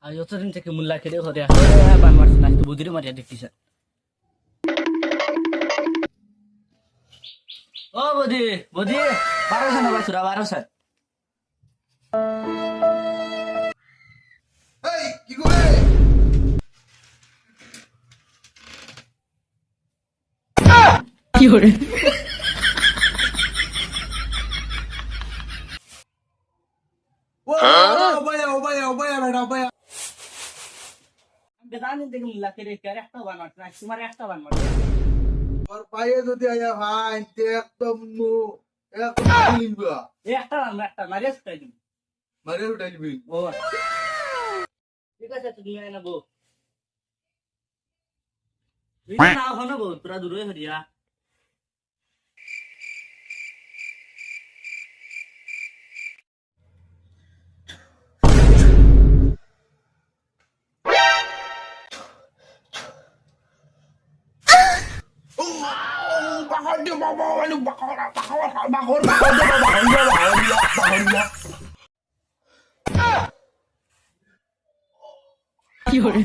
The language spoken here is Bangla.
আর যতদিন থেকে মুল্লা খেলে হরে বান মারছে না বুদিরে মারিয়া দেখতেছে ও বদি বদি 1200 না বাসুরা 1200 এই কি করে কি করে ও ওবায়া বেটা ওবায়া বেদানি থেকে মুল্লা খেলে কার একটা বান মারছে না তোমার একটা বান মারছে আর পায়ে যদি আয়া ভাই তে একদম নো একদম লিংবা এই একটা বান একটা মারিয়া ছুটাই দিবি মারে উঠাইবি ও ঠিক আছে তুমি আয় না বউ তুই না হনো বউ তোরা দূরে হরিয়া bakal dia bawa lu bakal কি করে